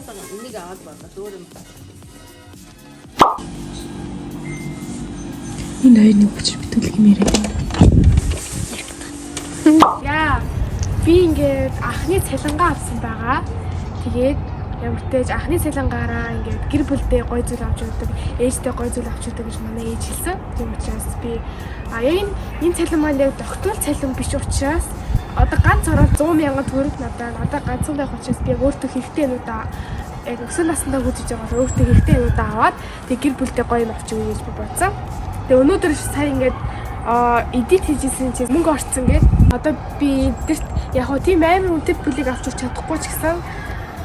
Энийг аваад болоо өөр юм. Энэ хоёр нэг хүч битүүлэх юм яриа. Яа, би ингээд анхны цалингаа авсан байгаа. Тэгээд ямар ч тааж анхны цалингаараа ингээд гэр бүлдээ гой зүйл авч өгдөг, ээжтэй гой зүйл авч өгдөг гэж манай ээж хэлсэн. Тийм учраас би яг энэ цалин маань яг тогтвол цалин биш учраас одоо ганц ороод 100,000 төгрөг надад одоо ганцхан байх учраас би өөртөө хэрэгтэй юмудаа яг өсвөр насндаа үзэж байгаа өөртөө хэрэгтэй юмудаа аваад тэг гэр бүлдээ гоё юм авч өгье гэж би бодсон. Тэгээ өнөөдөр сая ингээд эдит хийжсэн чинь мөнгө орцсон гээд одоо би эдэрт яг хөө тийм амар үнэтэй бүлийг авч өгч чадахгүй ч гэсэн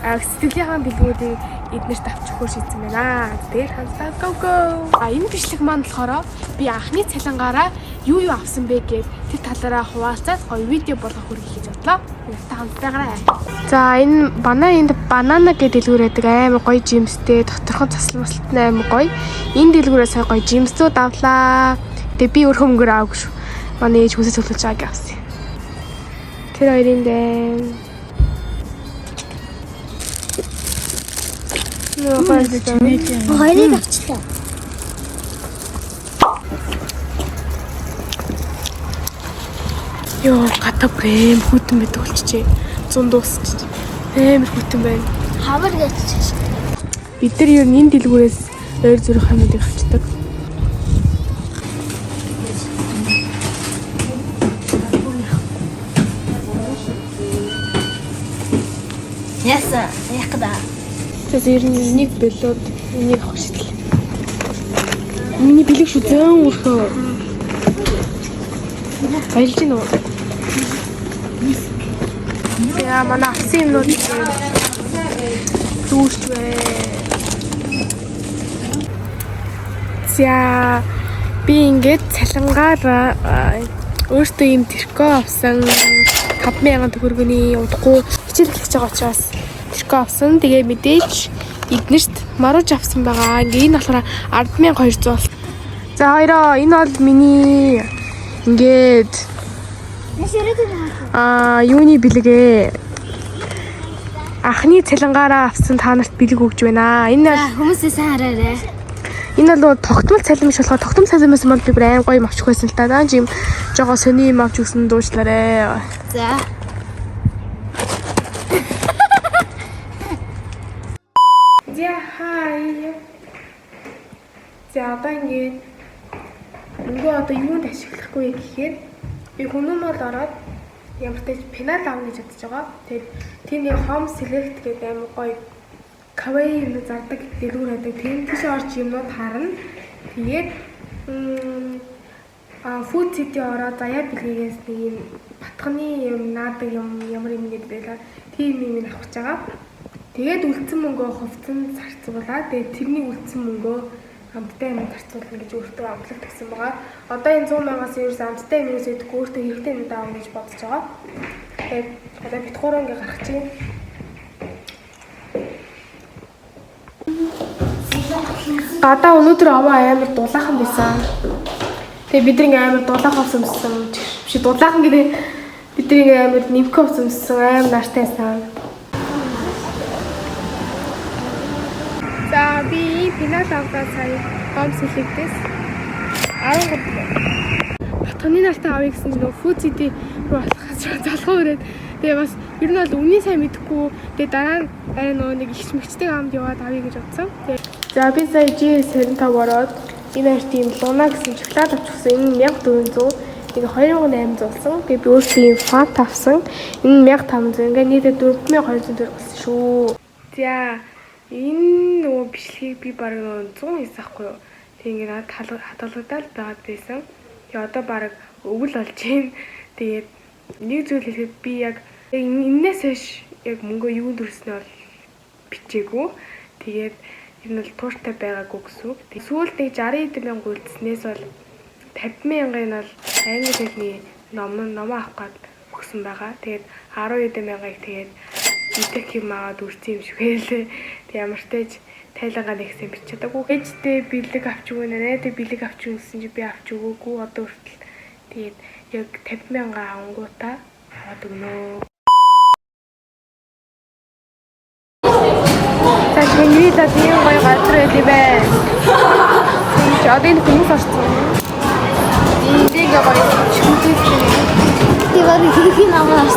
сэтгэлийнхаа бэлгүүдийг эднэрт авч өгөхөөр шийдсэн байна. Тэгээд хамтдаа go. Энэ бичлэг маань болохоор би анхны цалингаараа юу авсан бэ гэд тэр талаараа хуваалцаад гоё видео болгох хүргэх гэж бодлоо. Та хамтдаа. За энэ банана гэдэг дэлгүүр байдаг амар гоё жимстэй, доторхон засалмаслттай амар гоё. Энэ дэлгүүрээ сая гоё жимсүүд авлаа. Тэгээ би өөрөө мөнгөөр аваагүй шүү. Манай ээж хүсэж төлөвлөж байгааг авсан. Тэр хоёрын дэм. Хоёрыг авчлаа. Йоо, гата брэм хүтэн мэд болчихжээ. 100 дуусчих. Амар хүтэн байна. Хавар гэж. Бид нар ер нь энэ дэлгүүрээс ойр зүрх хамуудыг авчдаг. Яса, яг да. Тэгээд ер нь энийг бэлүүд энийг авах шийдлээ. Миний бэлэг шүү зэн өрхөө. Баялж гин үү? Яа, манай авсан юмнууд дүүрч бай. За би ингээд цалингаар өөртөө юм тэрко авсан 5,000 төгрөгийн удахгүй хичээл хэлж байгаа учраас тэрко авсан. Тэгээ мэдээж эднэрт маруж авсан байгаа. Ингээ энэ болохоор 10,200. За хоёроо энэ бол миний ингээд юуны бэлгээ анхны цалингаараа авсан та нарт бэлэг өгж байна. Энэ хүмүүсээ сайн хараарай. Энэ бол тогтмол цалин биш болохоор тогтмол цалинаас бол би амар гоё юм авчих байсан л та. Даанч юм жоо сони юм авч өгсөн дуучлаарэ. За. Хай. За одоо ингээд нөгөө одоо юунд ашиглахгүй гэхээр би хүмүүмэл ороод ямар ч тач пенал авах гэж бодож байгаа. Тэгээд тийм home select гэдэг амар гоё кавай юм зардаг дэлгүүр байдаг. Тийм тийш орж юмнууд харна. Тэгээд food city ороод заяа бэлгээс нэг юм батханы юм наадаг юм ямар юм гээд байлаа. Тийм юм авах гэж байгаа. Тэгээд үлдсэн мөнгөө хувцсан зарцуулаад тэгээд тэрний үлдсэн мөнгөө амттай юм зарцуулна гэж өөртөө амтлаг тавьсан байгаа. Одоо энэ 100,000-аас ерөөс амттай юм өсөйдгүй өөртөө хэрэгтэй юм даавна гэж бодож байгаа. Тэгээд одоо битгуураа ингээ гарах чинь. Гадаа өнөөдөр аваа амар дулаахан байсан. Тэгээ бид нэг амар дулаахан өмссөн. Биш дулаахан гэдэг бид нэг амар нэмхэ өмссөн амар наартайсан. За би пенал аваад сая гом сэлэгдээс 13 батханы нартай авъя гэсэн чинь food city руу алхаж залхуу өрөөд тэгээ бас ер нь бол үнийн сайн мэдэхгүй тэгээ дараа нөгөө нэг их мэгчтэй амд яваад авъя гэж бодсон. За би сая G75 ороод энэ хоёр тийм луна гэсэн шоколад авчихсан. Энэ 1400 тэгээ 2800 болсон. Тэгээ би өөртөө юм фант авсан. Энэ 1500 ингээ нийтээ 4200 төгрөг болсон шүү. За энэ нөгөө бичлэгийг би баг 100 хийсахгүй юу. Тэг ингээд хадгалагдаад байгаад байсан. Тэгээ одоо баг өвөл болж байна. Тэгээд нэг зүйл хэлэхэд би яг энэс хойш яг мөнгөө юунд өрснөө бол бичээгүй. Тэгээд энэ бол тууштай байгаагүй гэсэн үг. Тэг сүүлд нэг 60,000 үлдснээс бол 50,000-ын бол англи хэлний ном авах гээд өгсөн байгаа. Тэгээд 12,000-ыг тэгээд идэх юм аваад үрсэн юм шиг хэлээ. Тэг ямар ч таж тайлангаа нэгсэн бич чадаагүй. Ээжтэй бэлэг авч өгөө нэ. Тэг бэлэг авч өгсөн чи би авч өгөөгүй. Одоо хүртэл тэгээд яг 50,000 авангуудаа аваад өгнө. За Шангрила тийм гоё газар байд юм байна. Одоо энэ хүмүүс орсон. Энийг гоё шүмжүүлсэн. Тэгвэл хийх намаас.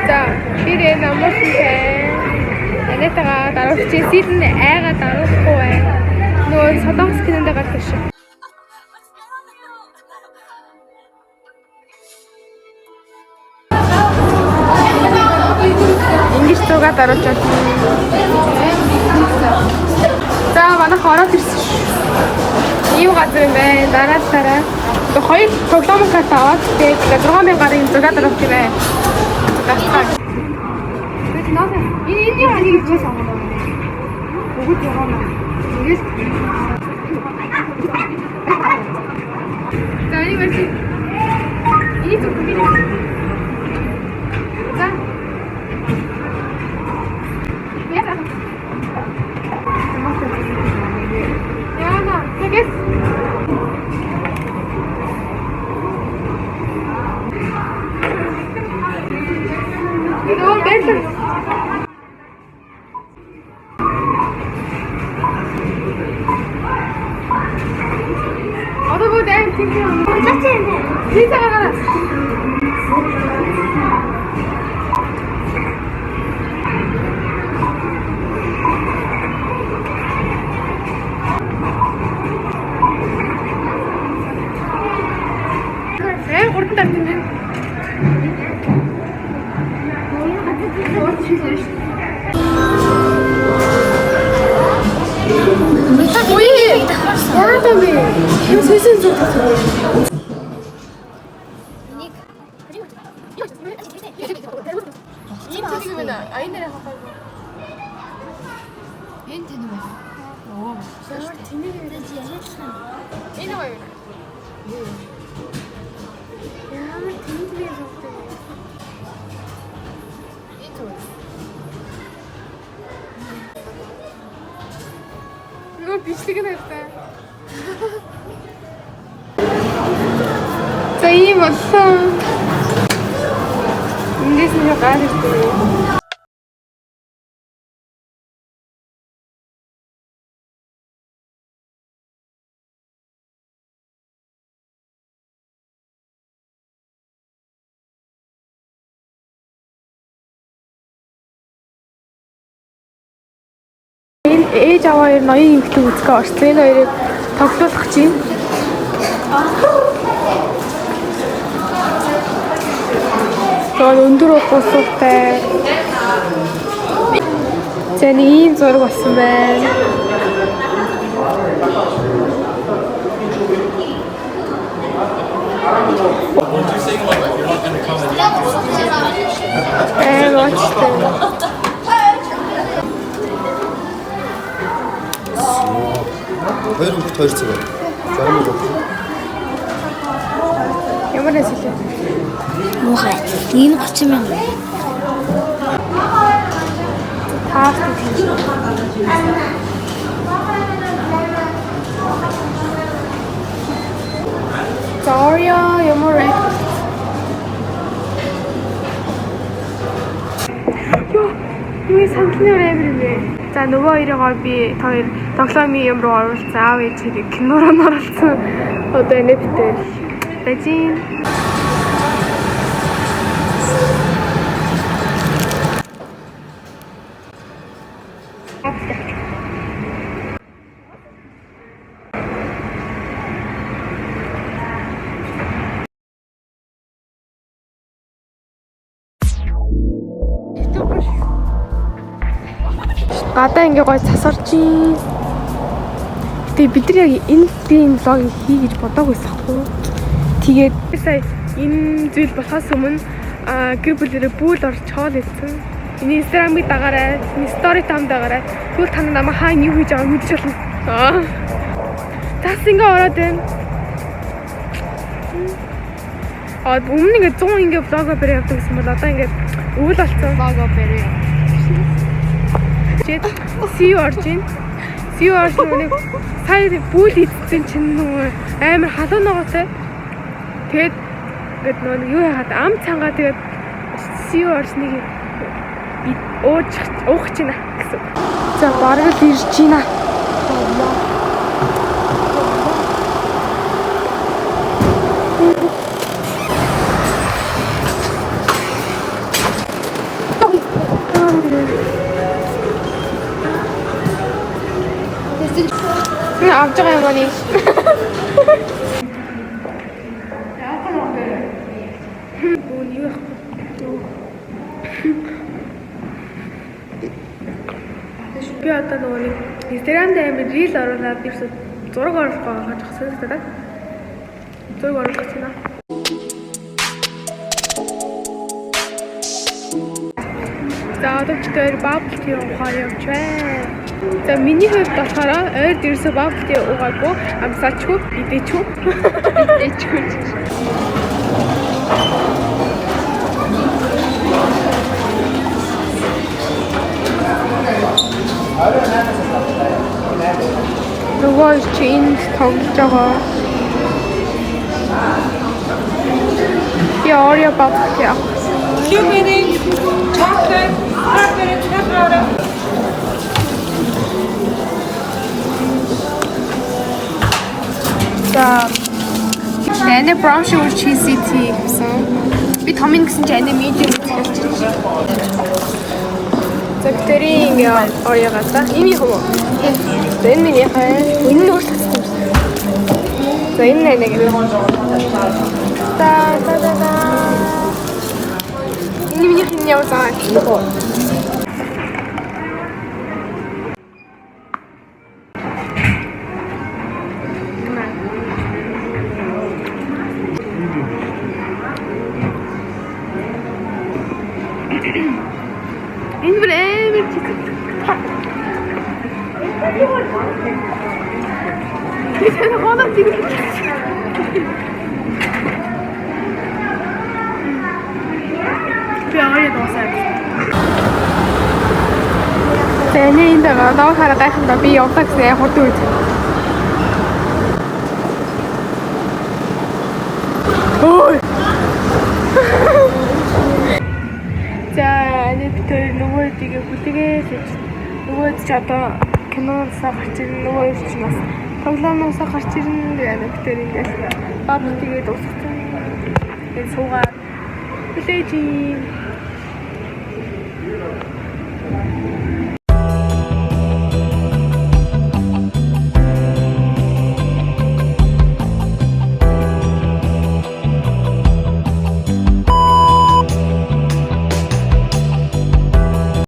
За би намайг Анетага дарууч сэлэн айгаа даруухгүй байна. Нөгөө Солонгос кинонд гардаг шиг. Ингэж зугаа дарууч байна. За манай хороод ирсэн шүү. Ийм газар юм байна. Дараа. Хоёр тоглоом карт аваад тэгээд 6000 гаруй зугаа дарууч юм байна. Гацгаа. Энэ яагаад гэж санагдав? Бүгд яваа. Тэгээс за энэ верси. Энэ зүг би. За. Яна, тэгээс. Юу бэлэн? 어디 보자, 진짜 가라. 그래, 오른다 근데. 뭐해? 야다미. 이거 세신 좀. 아이네랑 가까이. 얘한테는 왜? 어. 정말 재밌는 데지 했어. 얘는 왜? 정말 재밌는 데서 그때. 이거 비슷하긴 했다. 자, 이 맞다. 인디스니가 가야겠어요. Ээж аваа хоёр ноён эмэгтэй үзгээ орсон. Энэ хоёрыг тоглуулах чинь. Тэгээд өндөр уусуутай. За нэг ийм зураг болсон байна. 멋지다. хоёрт хоёр цаг. Зарим нь ямар хэсэг? Мухай. Энэ 30,000. Таарч. Зорё ямар вэ? Юу санхинаар амирнэ. За нөгөө хоёроо би хоёр тоглоомын юм руу оруулсан. Аав ээж хэрэг кинороо оруулсан. Одоо энэ битэр. Бажин. Гадаа ингээ гой цасарч ийн. Гэтэ бид нар яг энэ влогийг хий гэж бодоагүйсэн хгүй. Тэгээд сая энэ зүйл болохоос өмнө гэр бүлэрээ бүл орж хоол идсэн. Энэ инстаграмыг дагаарай, стори там дагаарай. Тэгвэл та намайг хаана юу хийж байгааг мэдчих болно. Тас ингээ ороод байна. Өмнө ингээ 100 ингээ влог барь явдаг гэсэн бол одоо ингээ өвөл болсон. Влог барь. See you оржин. See you оржин сая бүл идсэн чинь нөгөө амар халуун ногоотой. Тэгээд нөгөө юу яагаад ам цангаа тэгээд see you оржныг би уух чинь гэсэн. За бараг л ирж байна. авч байгаа юм байна. Би одоо нөгөө нэг Instagram дээр амар reel оруулаад ерөөсө зураг оруулах байгаа гэж санагдаад. Зураг оруулах гэж байна. За одоо бид bubble tea уугаа явж байна. За миний хувьд болохоор ойр дээрээс bubble tea уугаагүй амсаачгүй идээчгүй. Идээчгүй. Нөгөө чи энд тоглож байгаа. Я Oreo bubble tea. Blueberry, chocolate, strawberry, chocolate. За энэ brown sugar cheesy tea гэсэн. Би томин гэсэн чинь энэ medium хэлчихсэн. За тэрийн Oreo гата. Энэ юм уу? Энэ миний хай. Энэ нь өөрчлөгдсөн. За энэ нэг юм. Та. Энэ миний хин яваа. Энэ брэм чи. Тэр хоног тийм. Би аваад дуусаад. Тэний энэ даа хараад байхад би явах гэсэн хурд үед. Ой. За энэ битэр нөгөө тийг бүлэгээд нөгөө ч одоо киноосаа гарч ирнэ нөгөө ч бас тоглоомоосаа гарч ирнэ гэдэг битэр ингээд бабл тийгээд дууссан. Тэгээд суугаад Плейжи.